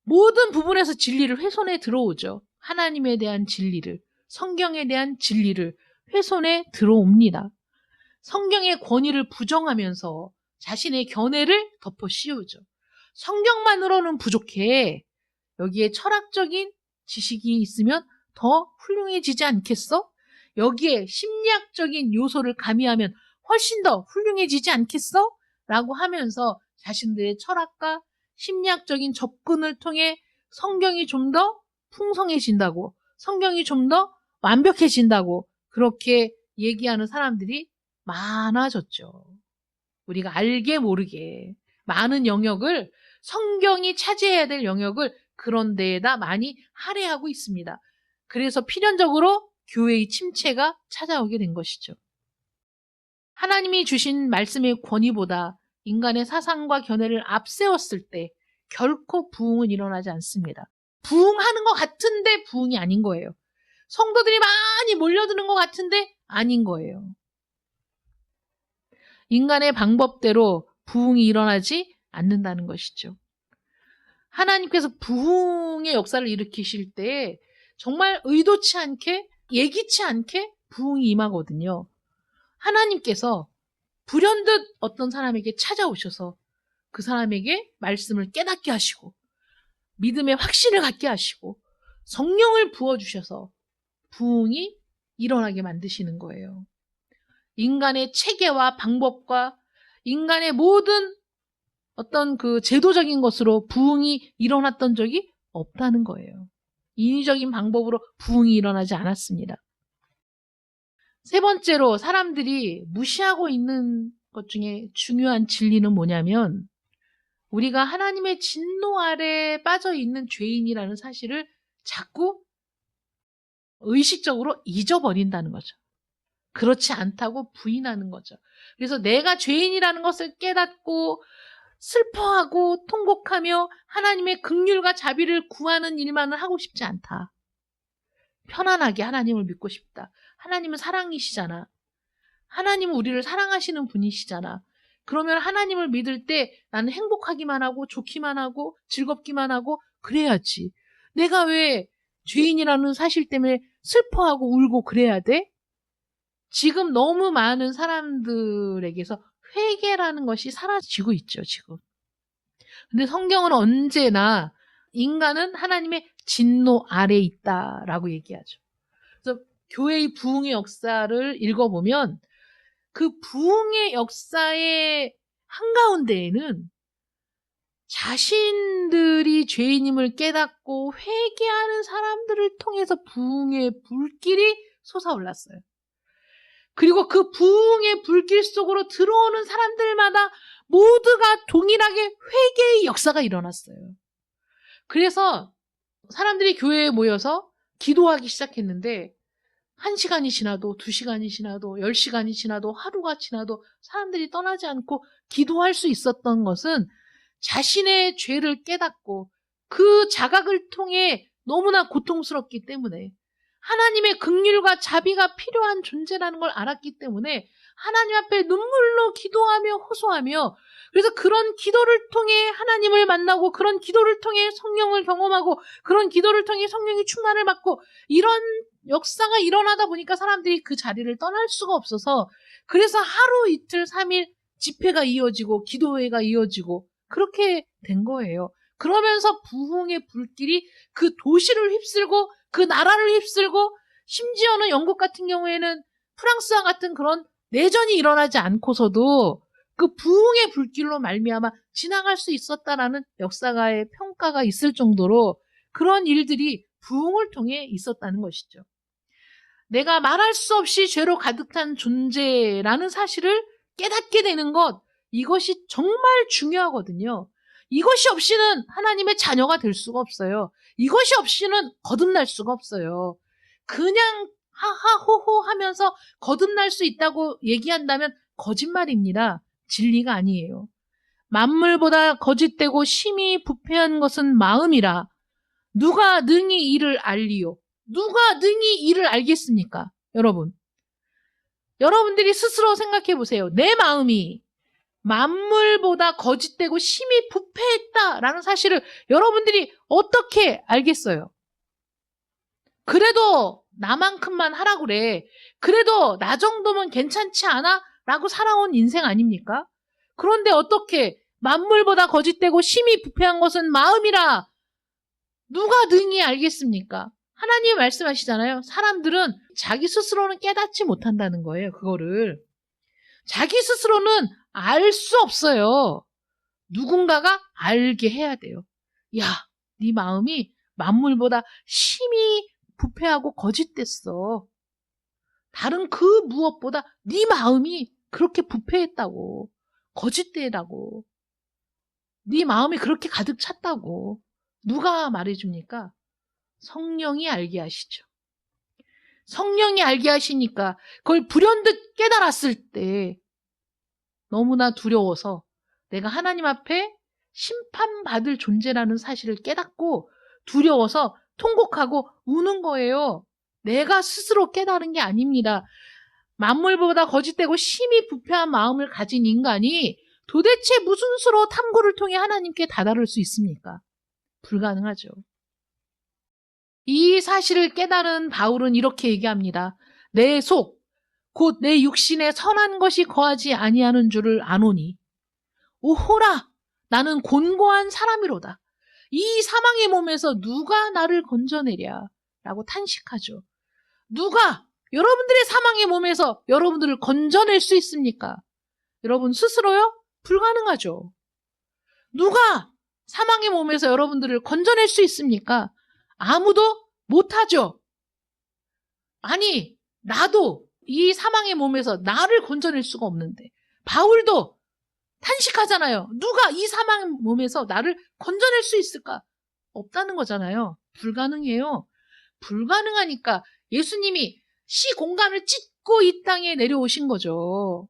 모든 부분에서 진리를 훼손해 들어오죠. 하나님에 대한 진리를, 성경에 대한 진리를 훼손해 들어옵니다. 성경의 권위를 부정하면서 자신의 견해를 덮어 씌우죠. 성경만으로는 부족해. 여기에 철학적인 지식이 있으면 더 훌륭해지지 않겠어? 여기에 심리학적인 요소를 가미하면 훨씬 더 훌륭해지지 않겠어? 라고 하면서 자신들의 철학과 심리학적인 접근을 통해 성경이 좀 더 풍성해진다고, 성경이 좀 더 완벽해진다고 그렇게 얘기하는 사람들이 많아졌죠. 우리가 알게 모르게 많은 영역을, 성경이 차지해야 될 영역을 그런 데에다 많이 할애하고 있습니다. 그래서 필연적으로 교회의 침체가 찾아오게 된 것이죠. 하나님이 주신 말씀의 권위보다 인간의 사상과 견해를 앞세웠을 때 결코 부흥은 일어나지 않습니다. 부흥하는 것 같은데 부흥이 아닌 거예요. 성도들이 많이 몰려드는 것 같은데 아닌 거예요. 인간의 방법대로 부흥이 일어나지 않는다는 것이죠. 하나님께서 부흥의 역사를 일으키실 때 정말 의도치 않게, 예기치 않게 부흥이 임하거든요. 하나님께서 불현듯 어떤 사람에게 찾아오셔서 그 사람에게 말씀을 깨닫게 하시고 믿음의 확신을 갖게 하시고 성령을 부어주셔서 부흥이 일어나게 만드시는 거예요. 인간의 체계와 방법과 인간의 모든 어떤 그 제도적인 것으로 부흥이 일어났던 적이 없다는 거예요. 인위적인 방법으로 부흥이 일어나지 않았습니다. 세 번째로 사람들이 무시하고 있는 것 중에 중요한 진리는 뭐냐면, 우리가 하나님의 진노 아래 빠져 있는 죄인이라는 사실을 자꾸 의식적으로 잊어버린다는 거죠. 그렇지 않다고 부인하는 거죠. 그래서 내가 죄인이라는 것을 깨닫고 슬퍼하고 통곡하며 하나님의 긍휼과 자비를 구하는 일만은 하고 싶지 않다. 편안하게 하나님을 믿고 싶다. 하나님은 사랑이시잖아. 하나님은 우리를 사랑하시는 분이시잖아. 그러면 하나님을 믿을 때 나는 행복하기만 하고 좋기만 하고 즐겁기만 하고 그래야지. 내가 왜 죄인이라는 사실 때문에 슬퍼하고 울고 그래야 돼? 지금 너무 많은 사람들에게서 회개라는 것이 사라지고 있죠, 지금. 근데 성경은 언제나 인간은 하나님의 진노 아래에 있다라고 얘기하죠. 그래서 교회의 부흥의 역사를 읽어보면 그 부흥의 역사의 한가운데에는 자신들이 죄인임을 깨닫고 회개하는 사람들을 통해서 부흥의 불길이 솟아올랐어요. 그리고 그 부흥의 불길 속으로 들어오는 사람들마다 모두가 동일하게 회개의 역사가 일어났어요. 그래서 사람들이 교회에 모여서 기도하기 시작했는데 1시간이 지나도 2시간이 지나도 10시간이 지나도 하루가 지나도 사람들이 떠나지 않고 기도할 수 있었던 것은 자신의 죄를 깨닫고 그 자각을 통해 너무나 고통스럽기 때문에 하나님의 긍휼과 자비가 필요한 존재라는 걸 알았기 때문에 하나님 앞에 눈물로 기도하며 호소하며 그래서 그런 기도를 통해 하나님을 만나고 그런 기도를 통해 성령을 경험하고 그런 기도를 통해 성령의 충만을 받고 이런 역사가 일어나다 보니까 사람들이 그 자리를 떠날 수가 없어서 그래서 하루 이틀 3일 집회가 이어지고 기도회가 이어지고 그렇게 된 거예요. 그러면서 부흥의 불길이 그 도시를 휩쓸고 그 나라를 휩쓸고 심지어는 영국 같은 경우에는 프랑스와 같은 그런 내전이 일어나지 않고서도 그 부흥의 불길로 말미암아 지나갈 수 있었다라는 역사가의 평가가 있을 정도로 그런 일들이 부흥을 통해 있었다는 것이죠. 내가 말할 수 없이 죄로 가득 찬 존재라는 사실을 깨닫게 되는 것, 이것이 정말 중요하거든요. 이것이 없이는 하나님의 자녀가 될 수가 없어요. 이것이 없이는 거듭날 수가 없어요. 그냥 하하호호 하면서 거듭날 수 있다고 얘기한다면 거짓말입니다. 진리가 아니에요. 만물보다 거짓되고 심히 부패한 것은 마음이라 누가 능히 이를 알리요? 누가 능히 이를 알겠습니까? 여러분들이 스스로 생각해 보세요. 내 마음이 만물보다 거짓되고 심히 부패했다라는 사실을 여러분들이 어떻게 알겠어요? 그래도 나만큼만 하라고 그래. 그래도 나 정도면 괜찮지 않아? 라고 살아온 인생 아닙니까? 그런데 어떻게 만물보다 거짓되고 심히 부패한 것은 마음이라 누가 능히 알겠습니까? 하나님이 말씀하시잖아요. 사람들은 자기 스스로는 깨닫지 못한다는 거예요. 그거를. 자기 스스로는 알 수 없어요. 누군가가 알게 해야 돼요. 야, 네 마음이 만물보다 심히 부패하고 거짓됐어. 다른 그 무엇보다 네 마음이 그렇게 부패했다고. 거짓되다고. 네 마음이 그렇게 가득 찼다고. 누가 말해줍니까? 성령이 알게 하시죠. 성령이 알게 하시니까 그걸 불현듯 깨달았을 때 너무나 두려워서 내가 하나님 앞에 심판받을 존재라는 사실을 깨닫고 두려워서 통곡하고 우는 거예요. 내가 스스로 깨달은 게 아닙니다. 만물보다 거짓되고 심히 부패한 마음을 가진 인간이 도대체 무슨 수로 탐구를 통해 하나님께 다다를 수 있습니까? 불가능하죠. 이 사실을 깨달은 바울은 이렇게 얘기합니다. 내 속, 곧 내 육신에 선한 것이 거하지 아니하는 줄을 아노니 오호라 나는 곤고한 사람이로다. 이 사망의 몸에서 누가 나를 건져내랴 라고 탄식하죠. 누가 여러분들의 사망의 몸에서 여러분들을 건져낼 수 있습니까? 여러분 스스로요? 불가능하죠. 누가 사망의 몸에서 여러분들을 건져낼 수 있습니까? 아무도 못하죠. 아니, 나도 이 사망의 몸에서 나를 건져낼 수가 없는데 바울도 탄식하잖아요. 누가 이 사망의 몸에서 나를 건져낼 수 있을까? 없다는 거잖아요. 불가능해요. 불가능하니까 예수님이 시 공간을 찢고 이 땅에 내려오신 거죠.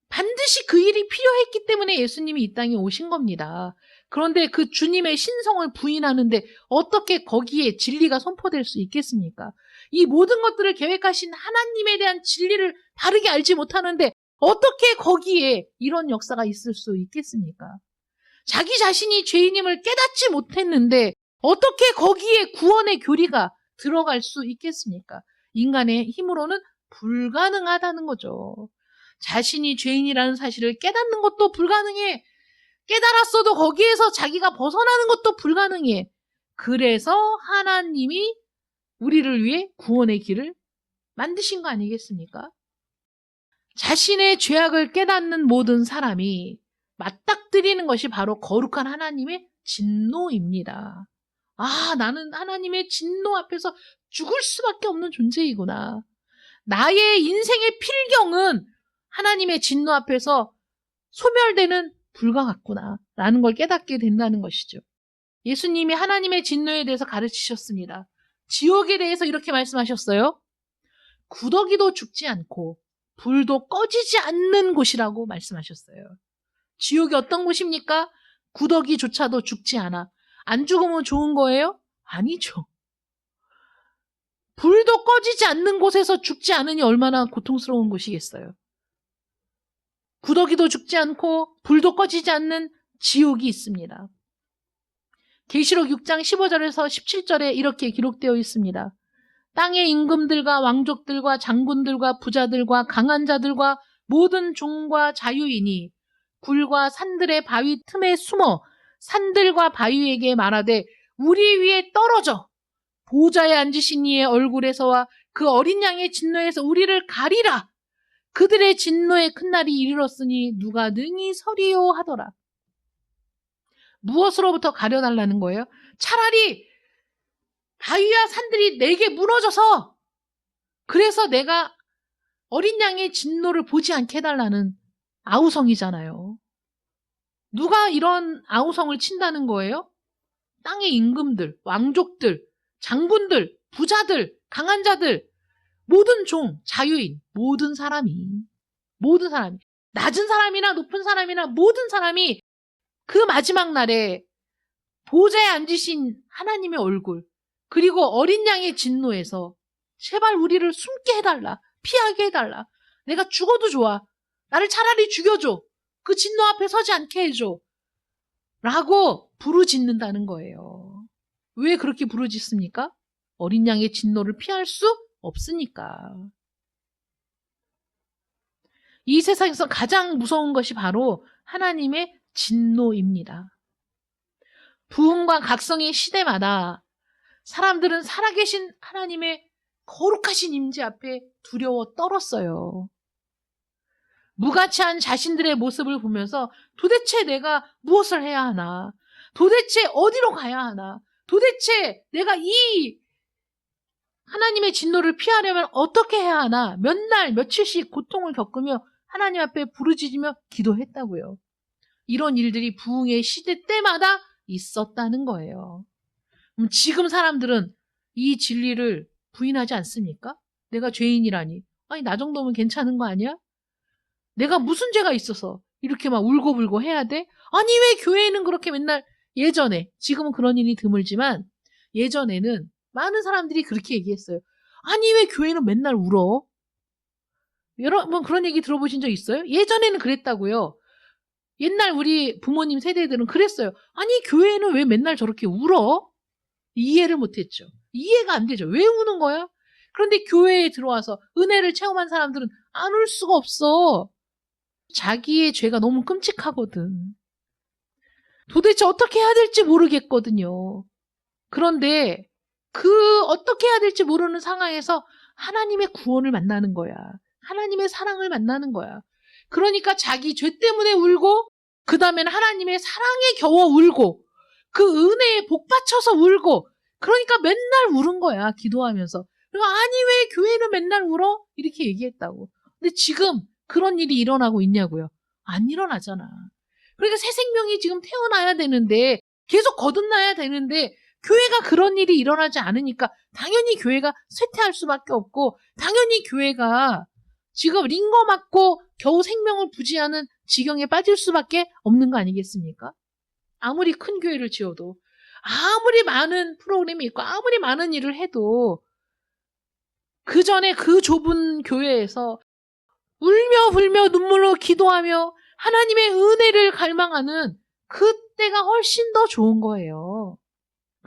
반드시 그 일이 필요했기 때문에 예수님이 이 땅에 오신 겁니다. 그런데 그 주님의 신성을 부인하는데 어떻게 거기에 진리가 선포될 수 있겠습니까? 이 모든 것들을 계획하신 하나님에 대한 진리를 바르게 알지 못하는데 어떻게 거기에 이런 역사가 있을 수 있겠습니까? 자기 자신이 죄인임을 깨닫지 못했는데 어떻게 거기에 구원의 교리가 들어갈 수 있겠습니까? 인간의 힘으로는 불가능하다는 거죠. 자신이 죄인이라는 사실을 깨닫는 것도 불가능해. 깨달았어도 거기에서 자기가 벗어나는 것도 불가능해. 그래서 하나님이 우리를 위해 구원의 길을 만드신 거 아니겠습니까? 자신의 죄악을 깨닫는 모든 사람이 맞닥뜨리는 것이 바로 거룩한 하나님의 진노입니다. 아, 나는 하나님의 진노 앞에서 죽을 수밖에 없는 존재이구나. 나의 인생의 필경은 하나님의 진노 앞에서 소멸되는 불과 같구나 라는 걸 깨닫게 된다는 것이죠. 예수님이 하나님의 진노에 대해서 가르치셨습니다. 지옥에 대해서 이렇게 말씀하셨어요. 구더기도 죽지 않고 불도 꺼지지 않는 곳이라고 말씀하셨어요. 지옥이 어떤 곳입니까? 구더기조차도 죽지 않아. 안 죽으면 좋은 거예요? 아니죠. 불도 꺼지지 않는 곳에서 죽지 않으니 얼마나 고통스러운 곳이겠어요. 구더기도 죽지 않고 불도 꺼지지 않는 지옥이 있습니다. 계시록 6장 15절에서 17절에 이렇게 기록되어 있습니다. 땅의 임금들과 왕족들과 장군들과 부자들과 강한 자들과 모든 종과 자유인이 굴과 산들의 바위 틈에 숨어 산들과 바위에게 말하되 우리 위에 떨어져 보좌에 앉으신 이의 얼굴에서와 그 어린 양의 진노에서 우리를 가리라. 그들의 진노의 큰 날이 이르렀으니 누가 능히 서리요 하더라. 무엇으로부터 가려달라는 거예요? 차라리 바위와 산들이 내게 무너져서 그래서 내가 어린 양의 진노를 보지 않게 해달라는 아우성이잖아요. 누가 이런 아우성을 친다는 거예요? 땅의 임금들, 왕족들, 장군들, 부자들, 강한 자들, 모든 종, 자유인, 모든 사람이 낮은 사람이나 높은 사람이나 모든 사람이 그 마지막 날에 보좌에 앉으신 하나님의 얼굴 그리고 어린 양의 진노에서 제발 우리를 숨게 해달라. 피하게 해달라. 내가 죽어도 좋아. 나를 차라리 죽여줘. 그 진노 앞에 서지 않게 해줘. 라고 부르짖는다는 거예요. 왜 그렇게 부르짖습니까? 어린 양의 진노를 피할 수 없으니까. 이 세상에서 가장 무서운 것이 바로 하나님의 진노입니다. 부흥과 각성의 시대마다 사람들은 살아계신 하나님의 거룩하신 임재 앞에 두려워 떨었어요. 무가치한 자신들의 모습을 보면서 도대체 내가 무엇을 해야 하나? 도대체 어디로 가야 하나? 도대체 내가 이 하나님의 진노를 피하려면 어떻게 해야 하나? 몇 날, 며칠씩 고통을 겪으며 하나님 앞에 부르짖으며 기도했다고요. 이런 일들이 부흥의 시대 때마다 있었다는 거예요. 지금 사람들은 이 진리를 부인하지 않습니까? 내가 죄인이라니. 아니, 나 정도면 괜찮은 거 아니야? 내가 무슨 죄가 있어서 이렇게 막 울고불고 해야 돼? 아니, 왜 교회에는 그렇게 맨날 예전에, 지금은 그런 일이 드물지만 예전에는 많은 사람들이 그렇게 얘기했어요. 아니, 왜 교회는 맨날 울어? 여러분 그런 얘기 들어보신 적 있어요? 예전에는 그랬다고요. 옛날 우리 부모님 세대들은 그랬어요. 아니, 교회는 왜 맨날 저렇게 울어? 이해를 못했죠. 이해가 안 되죠. 왜 우는 거야? 그런데 교회에 들어와서 은혜를 체험한 사람들은 안 울 수가 없어. 자기의 죄가 너무 끔찍하거든. 도대체 어떻게 해야 될지 모르겠거든요. 그런데 그 어떻게 해야 될지 모르는 상황에서 하나님의 구원을 만나는 거야. 하나님의 사랑을 만나는 거야. 그러니까 자기 죄 때문에 울고 그 다음에는 하나님의 사랑에 겨워 울고 그 은혜에 복받쳐서 울고 그러니까 맨날 울은 거야. 기도하면서. 그리고 아니 왜 교회는 맨날 울어? 이렇게 얘기했다고. 근데 지금 그런 일이 일어나고 있냐고요. 안 일어나잖아. 그러니까 새 생명이 지금 태어나야 되는데 계속 거듭나야 되는데 교회가 그런 일이 일어나지 않으니까 당연히 교회가 쇠퇴할 수밖에 없고 당연히 교회가 지금 링거 맞고 겨우 생명을 부지하는 지경에 빠질 수밖에 없는 거 아니겠습니까? 아무리 큰 교회를 지어도 아무리 많은 프로그램이 있고 아무리 많은 일을 해도 그 전에 그 좁은 교회에서 울며 불며 눈물로 기도하며 하나님의 은혜를 갈망하는 그때가 훨씬 더 좋은 거예요.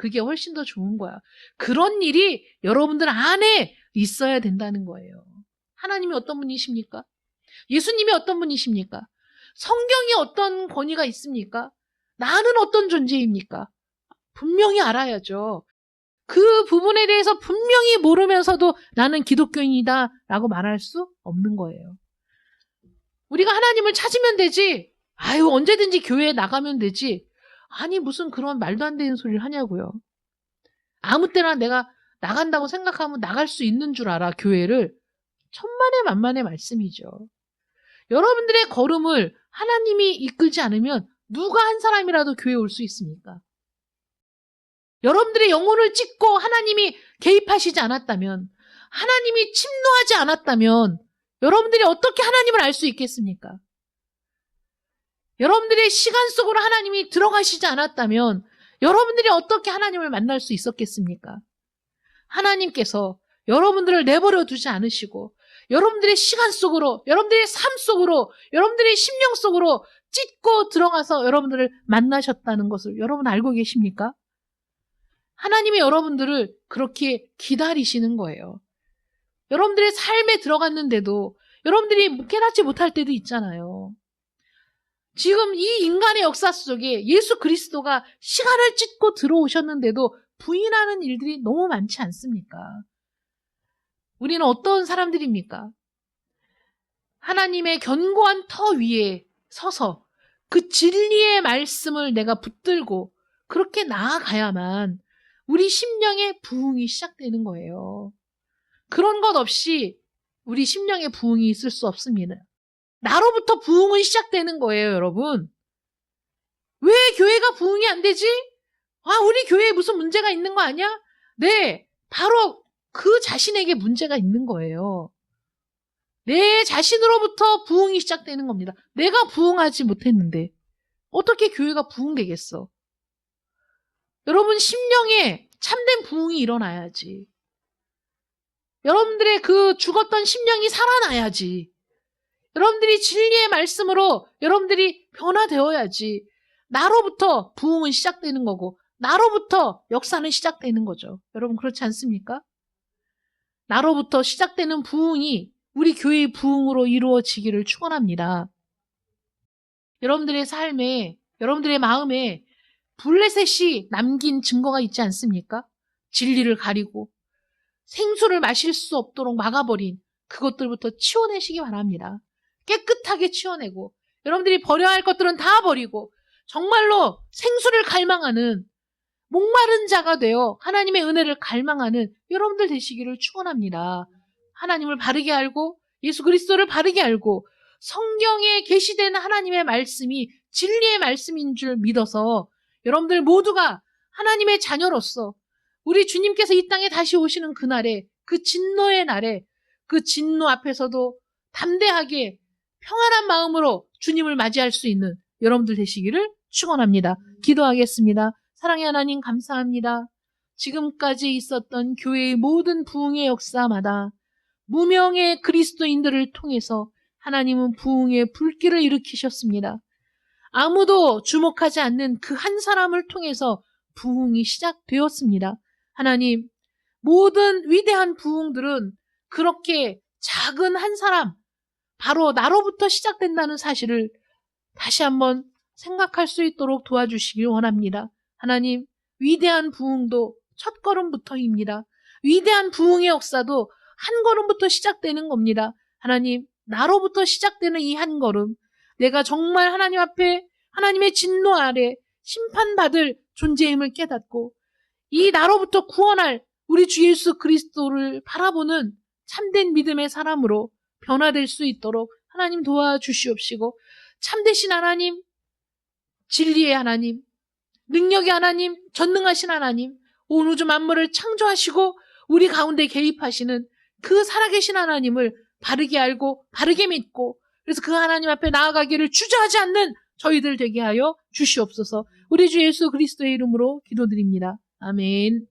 그게 훨씬 더 좋은 거야. 그런 일이 여러분들 안에 있어야 된다는 거예요. 하나님이 어떤 분이십니까? 예수님이 어떤 분이십니까? 성경이 어떤 권위가 있습니까? 나는 어떤 존재입니까? 분명히 알아야죠. 그 부분에 대해서 분명히 모르면서도 나는 기독교인이다 라고 말할 수 없는 거예요. 우리가 하나님을 찾으면 되지. 아유, 언제든지 교회에 나가면 되지. 아니, 무슨 그런 말도 안 되는 소리를 하냐고요. 아무 때나 내가 나간다고 생각하면 나갈 수 있는 줄 알아, 교회를. 천만의 만만의 말씀이죠. 여러분들의 걸음을 하나님이 이끌지 않으면 누가 한 사람이라도 교회에 올 수 있습니까? 여러분들의 영혼을 찢고 하나님이 개입하시지 않았다면, 하나님이 침노하지 않았다면 여러분들이 어떻게 하나님을 알 수 있겠습니까? 여러분들의 시간 속으로 하나님이 들어가시지 않았다면 여러분들이 어떻게 하나님을 만날 수 있었겠습니까? 하나님께서 여러분들을 내버려 두지 않으시고 여러분들의 시간 속으로, 여러분들의 삶 속으로, 여러분들의 심령 속으로 찢고 들어가서 여러분들을 만나셨다는 것을 여러분 알고 계십니까? 하나님이 여러분들을 그렇게 기다리시는 거예요. 여러분들의 삶에 들어갔는데도 여러분들이 깨닫지 못할 때도 있잖아요. 지금 이 인간의 역사 속에 예수 그리스도가 시간을 찢고 들어오셨는데도 부인하는 일들이 너무 많지 않습니까? 우리는 어떤 사람들입니까? 하나님의 견고한 터 위에 서서 그 진리의 말씀을 내가 붙들고 그렇게 나아가야만 우리 심령의 부흥이 시작되는 거예요. 그런 것 없이 우리 심령의 부흥이 있을 수 없습니다. 나로부터 부흥은 시작되는 거예요, 여러분. 왜 교회가 부흥이 안 되지? 아, 우리 교회에 무슨 문제가 있는 거 아니야? 네, 바로 그 자신에게 문제가 있는 거예요. 내 자신으로부터 부흥이 시작되는 겁니다. 내가 부흥하지 못했는데 어떻게 교회가 부흥되겠어? 여러분 심령에 참된 부흥이 일어나야지. 여러분들의 그 죽었던 심령이 살아나야지. 여러분들이 진리의 말씀으로 여러분들이 변화되어야지. 나로부터 부흥은 시작되는 거고 나로부터 역사는 시작되는 거죠. 여러분 그렇지 않습니까? 나로부터 시작되는 부흥이 우리 교회의 부흥으로 이루어지기를 축원합니다. 여러분들의 삶에, 여러분들의 마음에 블레셋이 남긴 증거가 있지 않습니까? 진리를 가리고 생수를 마실 수 없도록 막아버린 그것들부터 치워내시기 바랍니다. 깨끗하게 치워내고 여러분들이 버려야 할 것들은 다 버리고 정말로 생수를 갈망하는 목마른 자가 되어 하나님의 은혜를 갈망하는 여러분들 되시기를 축원합니다. 하나님을 바르게 알고 예수 그리스도를 바르게 알고 성경에 계시된 하나님의 말씀이 진리의 말씀인 줄 믿어서 여러분들 모두가 하나님의 자녀로서 우리 주님께서 이 땅에 다시 오시는 그날에 그 진노의 날에 그 진노 앞에서도 담대하게 평안한 마음으로 주님을 맞이할 수 있는 여러분들 되시기를 축원합니다. 기도하겠습니다. 사랑의 하나님 감사합니다. 지금까지 있었던 교회의 모든 부흥의 역사마다 무명의 그리스도인들을 통해서 하나님은 부흥의 불길을 일으키셨습니다. 아무도 주목하지 않는 그 한 사람을 통해서 부흥이 시작되었습니다. 하나님, 모든 위대한 부흥들은 그렇게 작은 한 사람, 바로 나로부터 시작된다는 사실을 다시 한번 생각할 수 있도록 도와주시길 원합니다. 하나님, 위대한 부흥도 첫 걸음부터입니다. 위대한 부흥의 역사도 한 걸음부터 시작되는 겁니다. 하나님, 나로부터 시작되는 이 한 걸음, 내가 정말 하나님 앞에 하나님의 진노 아래 심판받을 존재임을 깨닫고 이 나로부터 구원할 우리 주 예수 그리스도를 바라보는 참된 믿음의 사람으로 변화될 수 있도록 하나님 도와주시옵시고 참되신 하나님, 진리의 하나님, 능력의 하나님, 전능하신 하나님, 온 우주 만물을 창조하시고 우리 가운데 개입하시는 그 살아계신 하나님을 바르게 알고 바르게 믿고 그래서 그 하나님 앞에 나아가기를 주저하지 않는 저희들 되게 하여 주시옵소서. 우리 주 예수 그리스도의 이름으로 기도드립니다. 아멘.